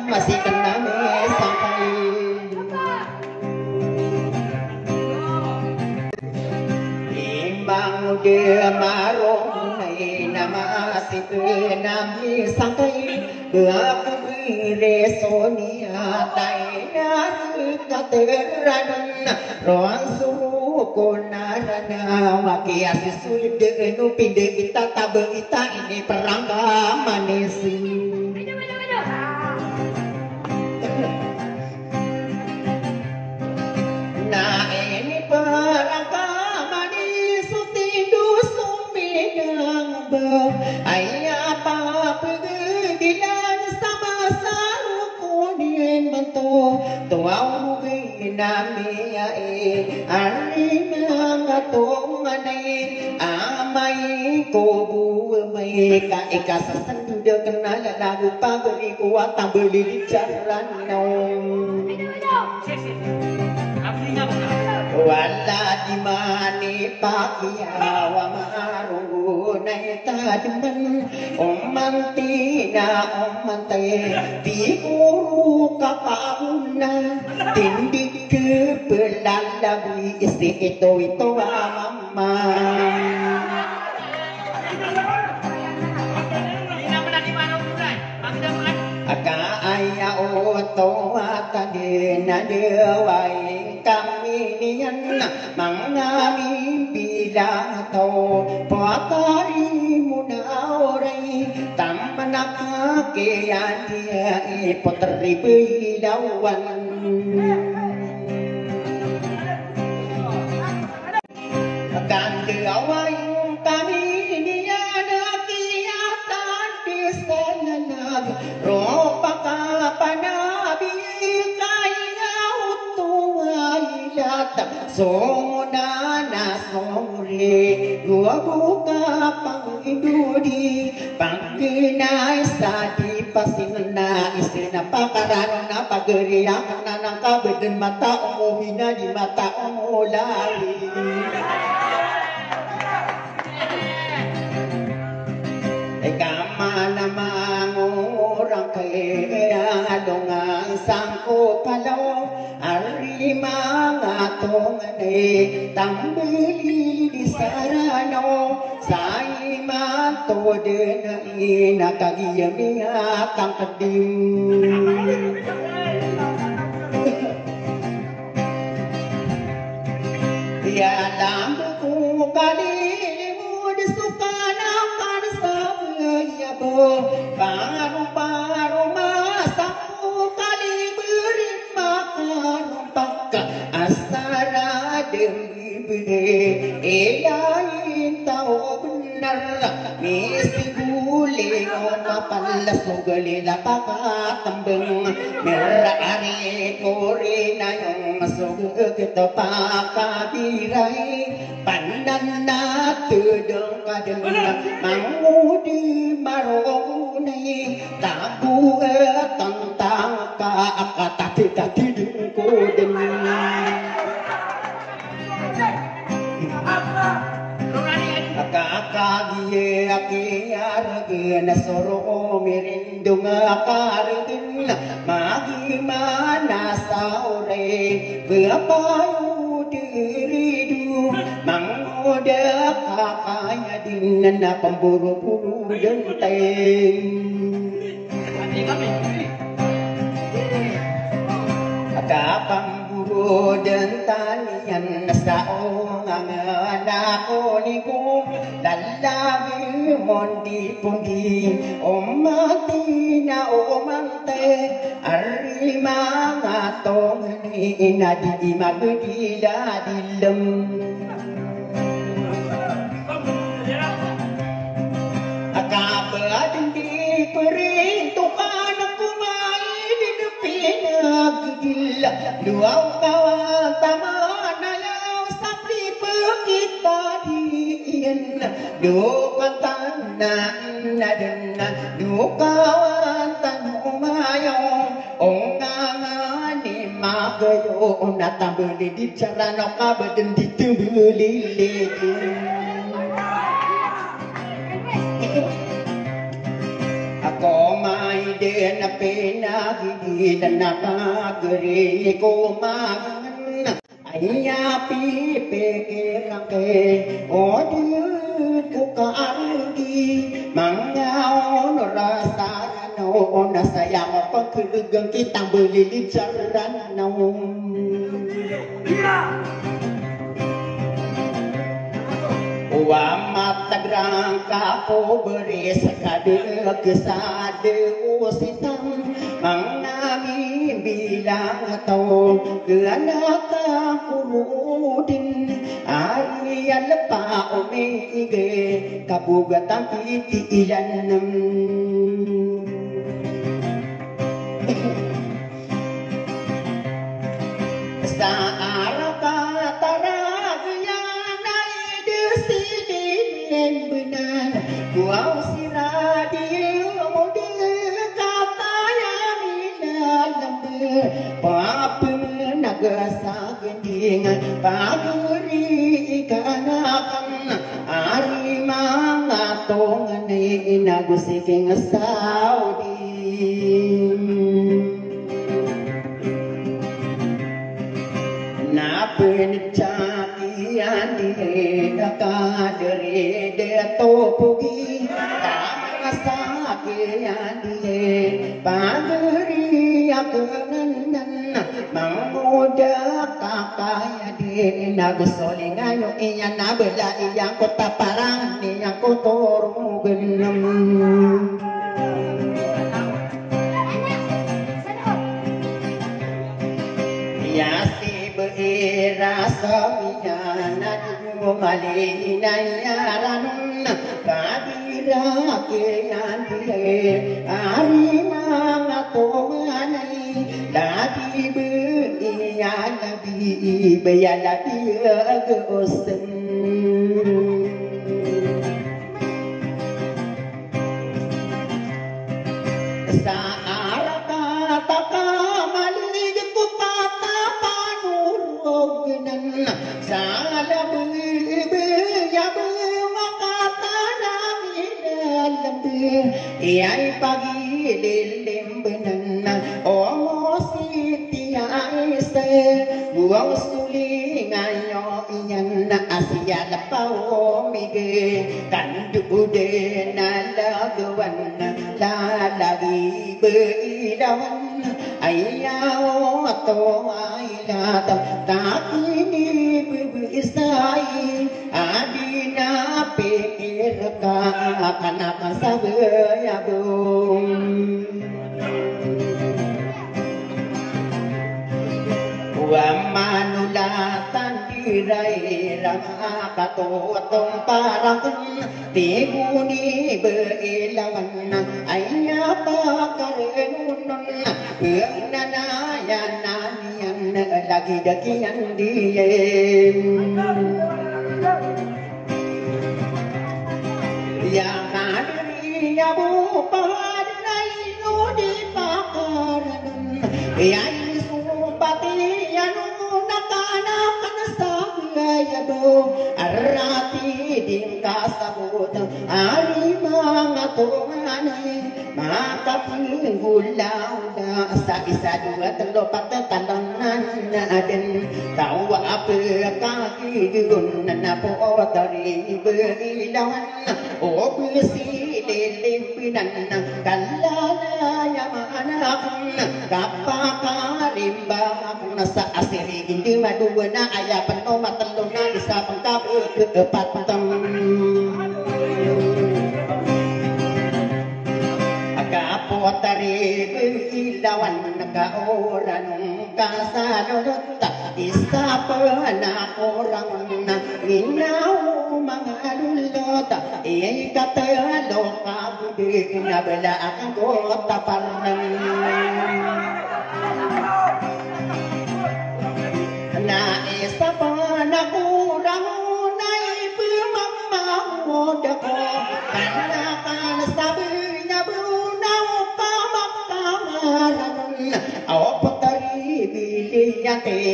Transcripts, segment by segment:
masih kena sampai Imang dia marong nay nama sipenami sangkai beresonia tay kateran roan suruh konarana wakia sulit denu pinde kita tabe kita ini perang manisi nah ini perang manisi tindu sumidang be ayah apa pergilan sama saru kuning mantu tuau nami ari mangatong anay amay ko buway ka ikasasan duda kenal lagu pagari kuat tambeli di jalan wala di mani pakiawa marunay tadman omantina omante di uru kapahuna tindik ke pelalabui isi itu mama aka ayah oto atadena dewai kami nian mangami bilang tau pakari munaurai tamanaka ke dia potri bilawan akan dewai kami nian kiatan di sana ropa kapanabi kaya utuai lata sonana sore gua buka pangidudi pangginay sa di pasingna isina pakaran na pageriak na ng kabeden mata umuhina di mata umulali kama namang orang kaya dongang sangko palaw ari mga tongane tambili di sarano sai mato de na inakagiyami atang kadim ya lam ko kalimu di sukana baru masaku kali beri makan pakka asara demi beri elain tahu benar mesti boleh ngapalas mogale lapaka tembeng merah ari korina yang masuk kita pakabirai pandan na tudong kadeng mangudi marunai tabu tentang kata tidak tidung kodeng kakak dia na soro mirindung akartin magi mana saure beapayu diridu mangoda kakaknya dinna pemburu-buru genteng Kapamburu dan tanian saong anak koniku lalagi mondi pundi omati na omante arima ngatong ni nadi magdila dilem akabading di perintukan pinagdila luaw kawan taman ayaw sapli pekita diin dukan tanan nadan dukawan tanumayong ongangan ni magayo natambeli di carano kabaden ditembeli ako may din na pinagigilan na pagri ko magan ay pipikirang ke o diyut ko kaargi mga rasa no nasaya ko pagkulugang kitang bulilitsaran na Uamat tagrang kapo beris kadek kesade usitam mang nami bilang atau ke anak kuludin arian lepa omege kabugatan piti ilanam sa araka benar kuau siradi model kata yang dalam papa nagasa gendingan paguri kanakan ari mga tongan inagusiking saudi na pencakian di kadere de topugi tasakian di pagri akenan manguda kakaya di nagusolingayo iya nabela iya kota parang iya kotoru genam rasa minana malinayaran kabira keyan dihe ari mga tonganay dati beya nabi beya nabi agosen sa araka taka malig ko Salah berbeya bermakatan dalam Iai pagi lilim benan Omo siti aise Buang suling ayo iyan Asia lapau mige Kandu de nalagawan Lalagi beridawan Ayaw ato ayla takini bibisay adi na pikir ka kanak sabayabong wa manulatan diray rama katotong parang tiguni beilawan ayya pakarenunon Nanayan nanian lagi dakian diem yang adri abu padanay no di pakaran yang supati anu nakanakan sa gayabo arati din kasabot ari mga tunganay makapanggulaw na sa isa dua telo patat talangan na aden tawa apa kakigun na po dari berilawan o besi lilipinan ng kalalalayaman kapakarimba kung nasa asiri hindi maduwa na ayapan o matalo na isa pang kapatang agapotari ilawan nagkaoran kasalunod isa pa na orang na minaw mga lulot iya'y katalo kabudi nabala ang gota parang na isa pa na kurang na'y pumamahod ako kanakan sabi na brunaw kamakamaran o patari biliyate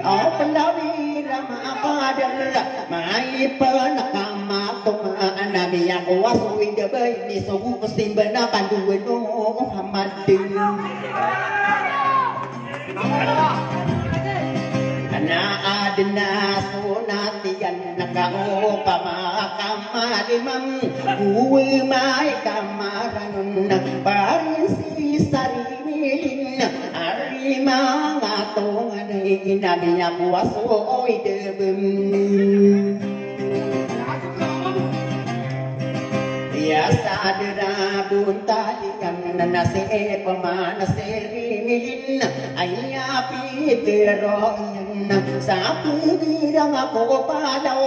o palawi ramakadar may panakamatungan namin ako wasuin gabay ni sugusin ba na panduwan mo hamadin naad na sunatian nakaupamakamalимang buwi may kamaran barin si sarimilin arimang atungan inabi niya buwasoy debem ya sadra buntalikan nasi pamanaserimilin ayapi pero sa pagirang ako palaw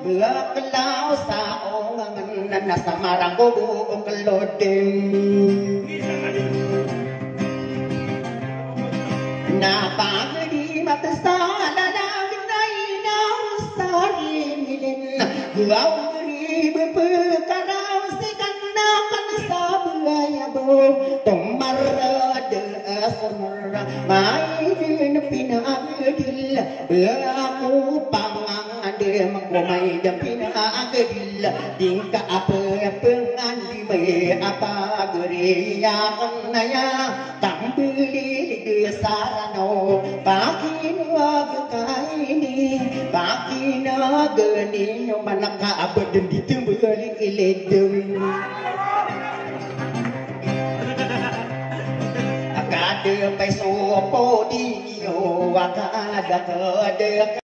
Beklaw sa ongangan na nasa maranggo buong kalodeng napagdi matasala namin na inaw sa rinilin Guaw ribe pagkaraw si kanakan sa bulayabo tumarada asumara may din pinagadil aku pangangade magumay dan pinagadil tingka apa pengan di may apa geriya kanaya tambili di sarano pakinag kaini pakinag ninyo manaka abadan ditembali iledem akade peso podi yo akade